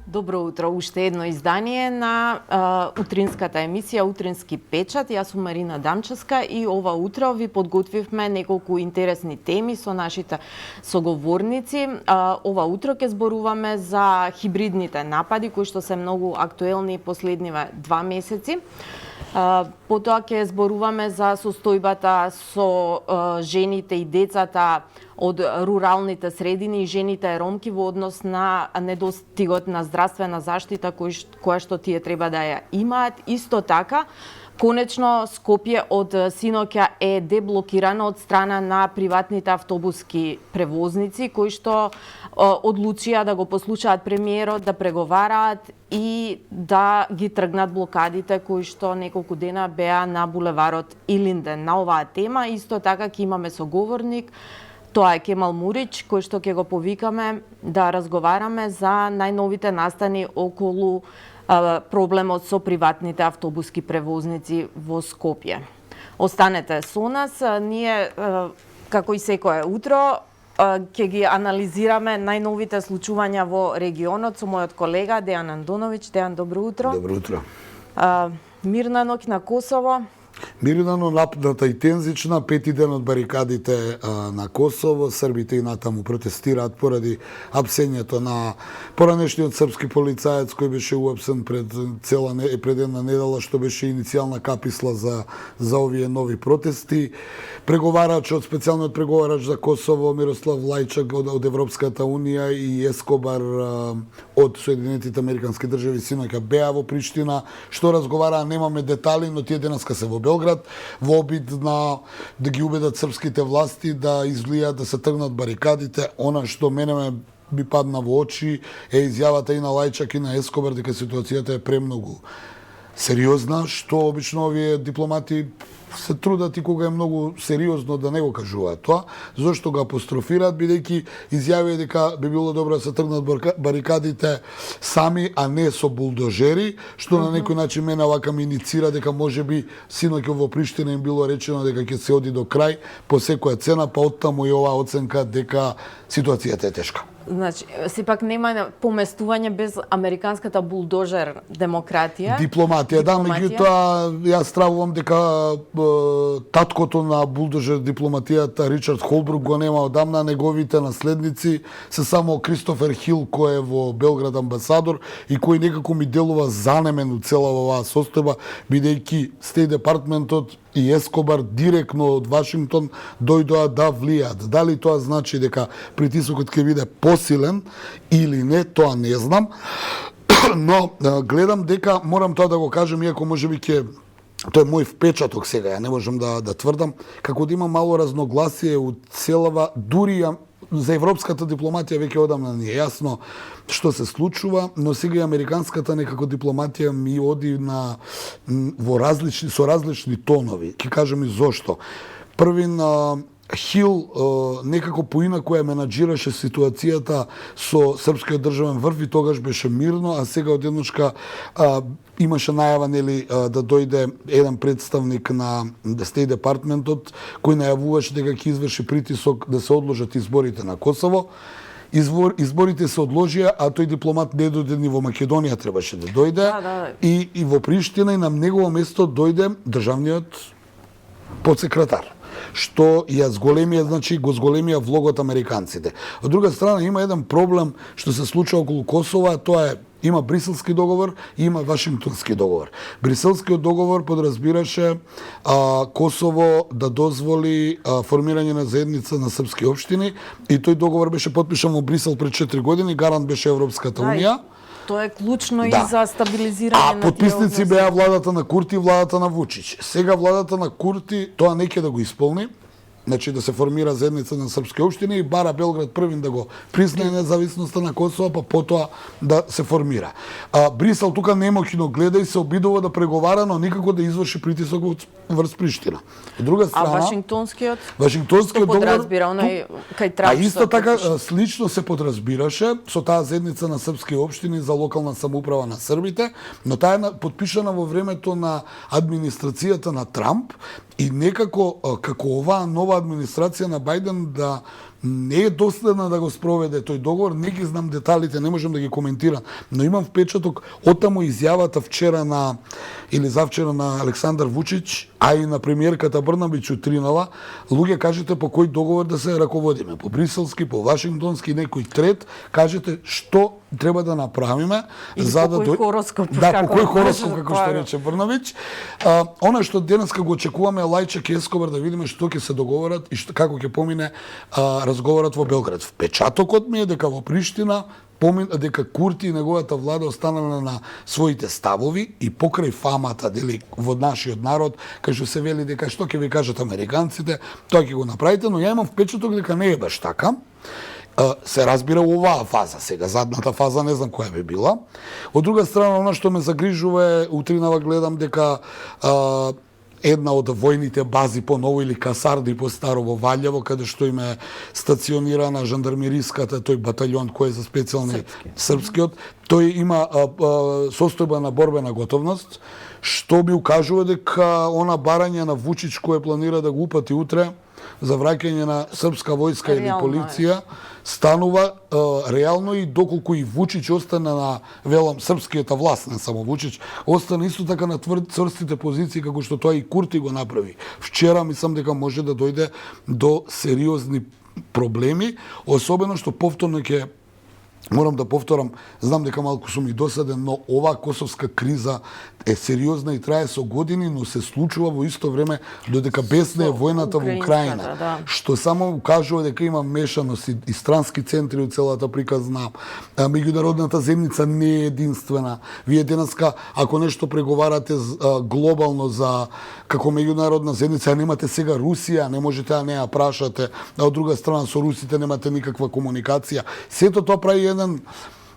Добро утро, уште едно издание на утринската емисија Утрински печат. Јас сум Марина Дамчевска и ова утро ви подготвивме неколку интересни теми со нашите соговорници. Ова утро ќе зборуваме за хибридните напади кои што се многу актуелни последниве 2 месеци. Потоа ќе зборуваме за состојбата со жените и децата од руралните средини и жените ромки во однос на недостигот на здравствена заштита која што тие треба да ја имаат. Исто така, конечно Скопје од синоќа е деблокирано од страна на приватните автобуски превозници кои што одлучија да го послушаат премиерот, да преговараат и да ги тргнат блокадите кои што неколку дена беа на булеварот Илинден. На оваа тема исто така ќе имаме соговорник. Тоа е Кемал Мурич, кој што ќе го повикаме да разговараме за најновите настани околу проблемот со приватните автобуски превозници во Скопје. Останете со нас, ние како и секое утро ќе ги анализираме најновите случувања во регионот со мојот колега Дејан Андоновиќ. Дејан, добро утро. Добро утро. Мирна ноќ на Косово. Мирна, но напната и тензична, пети ден од барикадите на Косово. Србите и натаму протестираат поради апсењето на поранешниот српски полицаец кој беше уапсен пред една недела, што беше иницијална каписла за овие нови протести. Преговарачот, специјалниот преговарач за Косово Мирослав Лајчак од Европската унија и Ескобар од Соединетите Американски држави синоќа беа во Приштина, што разговараа, немаме детали, но тие денеска се во Белград во обид на да ги убедат српските власти да излијат, да се тргнат барикадите. Она што мене би падна во очи е изјавата и на Лајчак и на Ескобар дека ситуацијата е премногу сериозна, што обично овие дипломати се трудат и кога е многу сериозно да не го кажуваат тоа, зашто го апострофираат, бидејќи изјавија дека би било добро да се тргнат барикадите сами, а не со булдожери, што на некој начин мене вака ми иницира дека можеби синоќа во Приштина им било речено дека ќе се оди до крај по секоја цена, па оттаму и оваа оценка дека ситуацијата е тешка. Значи, сепак нема поместување без американската булдожер демократија. Дипломатија, да, меѓутоа јас стравувам дека таткото на булдожер дипломатијата Ричард Холбрук го нема одамна, неговите наследници се само Кристофер Хил кој е во Белград амбасадор и кој некако ми делува занемен у цела оваа состојба, бидејќи Стејт департментот и Ескобар директно од Вашингтон дојдоа да влијат. Дали тоа значи дека притисокот ќе биде посилен или не, тоа не знам. Но гледам дека морам тоа да го кажем, иако можеби ќе тоа е мој впечаток сега, ја не можам да тврдам, како да има мало разногласие у целава, дури за европската дипломатија веќе одамна не е јасно што се случува, но сега и американската некако дипломатија ми оди со различни тонови. Ќе кажем и зошто. Првин Хил некако поинаку ја менаџираше ситуацијата со српскиот државен врв и тогаш беше мирно, а сега одеднашка имаше најава нели да дојде еден представник на Стејт департментот кој најавуваше дека ќе изврши притисок да се одложат изборите на Косово. Изборите се одложија, а тој дипломат не дојде ни во Македонија, требаше да дојде. И во Приштина и на негово место дојде државниот подсекретар, што ја зголемија, значи го зголемија влогот американците. Од друга страна има еден проблем што се случува околу Косово, тоа е има Бриселски договор и има Вашингтонски договор. Бриселскиот договор подразбираше Косово да дозволи формирање на заедница на српски општини и тој договор беше потпишан во Брисел пред 4 години, гарант беше Европската унија. Тоа е клучно и за стабилизирање на подписници беа владата на Курти и владата на Вучич. Сега владата на Курти тоа не ќе да го исполни, значи да се формира заедница на српски општини и бара Белград првин да го признае независноста на Косово, па потоа да се формира. Брисел тука немоќно гледа и се обидува да преговара, но никако да изврши притисок врз Приштина. Од друга страна, Вашингтонскиот договор кај Трамп. Исто така слично се подразбираше со таа заедница на српски општини за локална самоуправа на србите, но таа е потпишана во времето на администрацијата на Трамп и некако како оваа нова администрација на Бајден да не е доследна да го спроведе тој договор, не ги знам деталите, не можам да ги коментирам, но имам впечаток оттаму изјавата вчера на или завчера на Александар Вучич, а и на премиерката Брнабич утринала, луѓе кажете по кој договор да се раководиме, по бриселски, по вашингтонски, некој трет, кажете што треба да направиме за да кој хороскоп, да, по кој хороскоп може, како што рече Брнабич. Она што денеска го очекуваме Лајчак и Ескобар да видиме што ќе се договорат и како ќе помине разговорот во Белград. Впечатокот ми е дека во Приштина дека Курти и неговата влада останале на своите ставови и покрај фамата дели во нашиот народ, кај што се вели дека што ќе ви кажат американците, тоа ќе го направите, но ја имам впечаток дека не е баш така. Се разбира оваа фаза, сега задната фаза не знам која би била. Од друга страна, она што ме загрижува е, утринава гледам дека една од војните бази по ново или касарди по старо во Валјево, каде што им е стационирана жандармериската, тој батальон кој е за специјални српскиот, тој има состојба на борбена готовност, што би укажува дека она барање на Вучич кој планира да го упати утре за враќање на српска војска или полиција станува реално и доколку и Вучич остане на велам српскиот власт, не само Вучич, остане исто така на цврстите позиции како што тоа и Курти го направи. Вчера мислам дека може да дојде до сериозни проблеми, особено што повторно ќе морам да повторам, знам дека малку сум и досаден, но оваа косовска криза е сериозна и трае со години, но се случува во исто време додека бесне е војната во Украина, да. што само укажува дека има мешаност и странски центри од целата приказна. Меѓународната земјица не е единствена. Вие денеска, ако нешто преговарате глобално за како меѓународна земјица, немате сега Русија, не можете да не ја прашате, а од друга страна со русите немате никаква комуникација. Сето тоа прави еден,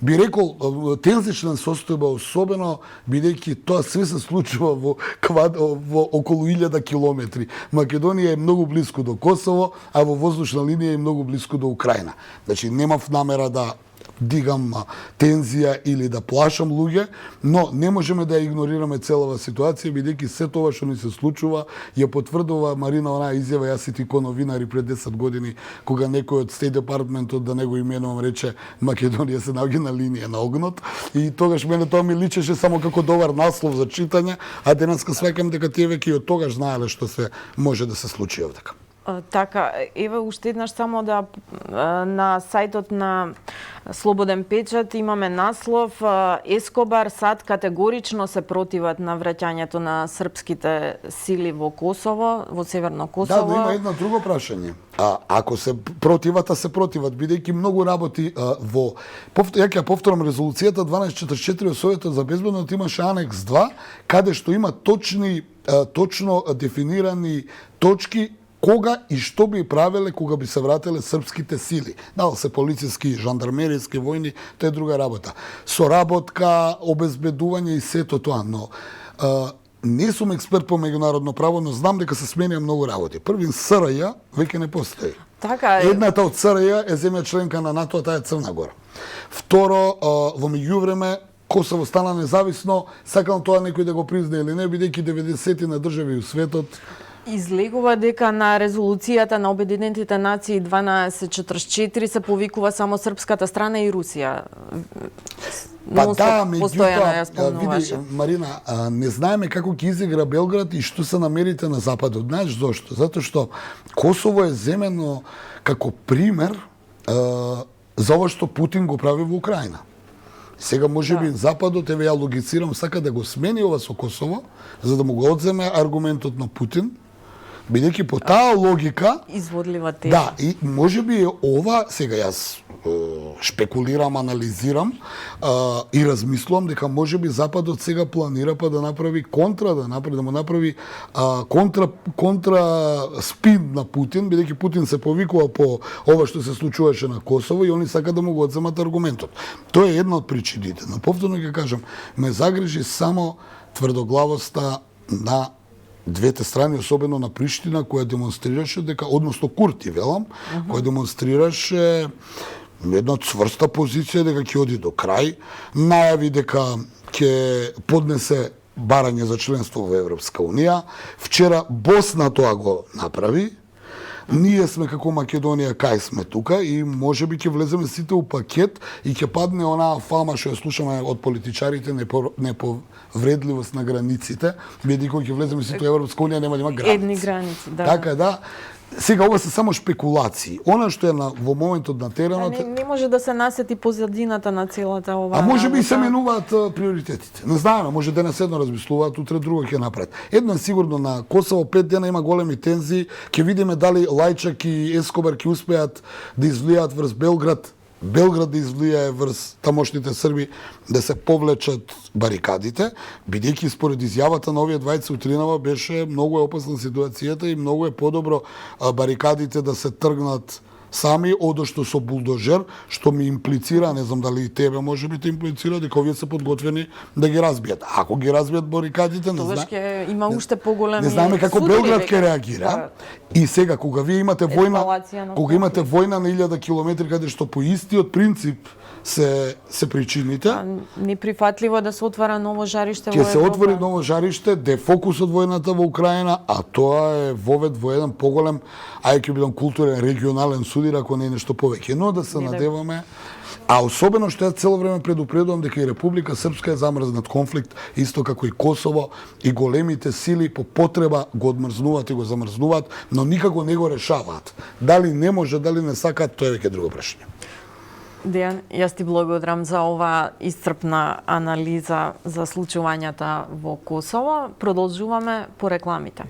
би рекол, тензична состојба, особено бидејќи тоа све се случува во околу 1000 километри. Македонија е многу близко до Косово, а во воздушна линија е многу близко до Украина. Значи, немав намера да дигам тензија или да плашам луѓе, но не можеме да ја игнорираме целава ситуација, бидејќи се тоа што ни се случува ја потврдува Марина онаа изјава, јас и ти ко новинари пред 10 години, кога некој од State Departmentот, да не го именувам, рече Македонија се наоѓа на линија на огнот, и тогаш мене тоа ми личеше само како добар наслов за читање, а денеска сваќам дека тие веќе и од тогаш знаеле што се може да се случи овдека. Така, еве уште еднаш само да на сајтот на Слободен печат имаме наслов Ескобар САД категорично се противат на враќањето на српските сили во Косово, во Северно Косово. Да, но има едно друго прашање. Ако се противат, бидејќи многу работи во... Ја ќе повторам резолуцијата 1244 од Советот за безбедност имаше анекс 2, каде што има точно дефинирани точки кога и што би правеле кога би се врателе српските сили. Дали се полициски, жандармериски, војни, тоа е друга работа. Соработка, обезбедување и сето тоа, но не сум експерт по меѓународно право, но знам дека се сменија многу работи. Првин СРЈ веќе не постои. Така е. Едната од СРЈ е земја членка на НАТО, таа е Црна Гора. Второ, во меѓувреме Косово стана независно, сакам тоа некој да го призна или не, бидејќи 90 на држави у светот излегува дека на резолуцијата на Обединетите нации 1244 се повикува само српската страна и Русија. Па да, меѓутоа, види, Марина, не знаеме како ќе изигра Белград и што се намерите на Западот. Знаеш зошто? Затоа што Косово е земено како пример за ова што Путин го прави во Украина. Сега можеби Западот, еве ја логицирам, сака да го смени ова со Косово, за да му го одземе аргументот на Путин, бидејќи по таа логика изводлива тема. Да, и можеби ова, сега јас шпекулирам, анализирам и размислувам дека можеби Западот сега планира па да направи да му направи контра спин на Путин, бидејќи Путин се повикува по ова што се случуваше на Косово и они сакаат да му го одземат аргументот. Тоа е една од причините. Но повторно ќе кажам, ме загрижи само тврдоглавоста на двете страни, особено на Приштина, која демонстрираше дека, односно Курти, велам, која демонстрираше една цврста позиција дека ќе оди до крај, најави дека ќе поднесе барање за членство во Европска Унија. Вчера Босна тоа го направи. Ние сме како Македонија, кај сме тука и можеби ќе влеземе сите у пакет и ќе падне онаа фама што ја слушаме од политичарите, неповредливост на границите, бидејќи кога ќе влеземе сите у Европска унија нема да има граници. Едни граници, да. Така да. Сега ова се само шпекулации. Она што е во моментот на теренот Не може да се насети позадината на целата ова. А може би и се менуваат приоритетите. Не знаеме, може денес едно размислуваат, утре друго ќе направат. Едно е сигурно, на Косово 5 дена има големи тензии, ќе видиме дали Лајчак и Ескобар ќе успеат да извлијат врз Белград, Белград да извлие врз тамошните срби, да се повлечат барикадите, бидејќи според изјавата на овие двајца утринава беше многу опасна ситуацијата и многу е подобро барикадите да се тргнат сами, одошто со булдожер, што ми имплицира, не знам дали и тебе може би те имплицира, дека овие се подготвени да ги разбијат. Ако ги разбијат барикадите, Тогаш ќе има уште поголеми. Не знаеме како судови Белград веќе. ќе реагира. И сега кога вие имате војна, Ескалација на кога имате војна на 1000 километри каде што по истиот принцип се причините, Неприфатливо да се отвара ново жариште во ќе Европа. се отвори ново жариште, дефокус од војната во Украина, а тоа е вовед во еден поголем, ајде ќе бидам културен, регионален судир, ако не е нешто повеќе. Но да се надеваме, а особено што ја цело време предупредувам дека и Република Српска е замрзнат конфликт, исто како и Косово, и големите сили по потреба го одмрзнуваат и го замрзнуваат, но никако не го решаваат. Дали не може, дали не сакаат, тоа е веќе друго прашање. Дејан, јас ти благодарам за ова исцрпна анализа за случувањата во Косово. Продолжуваме по рекламите.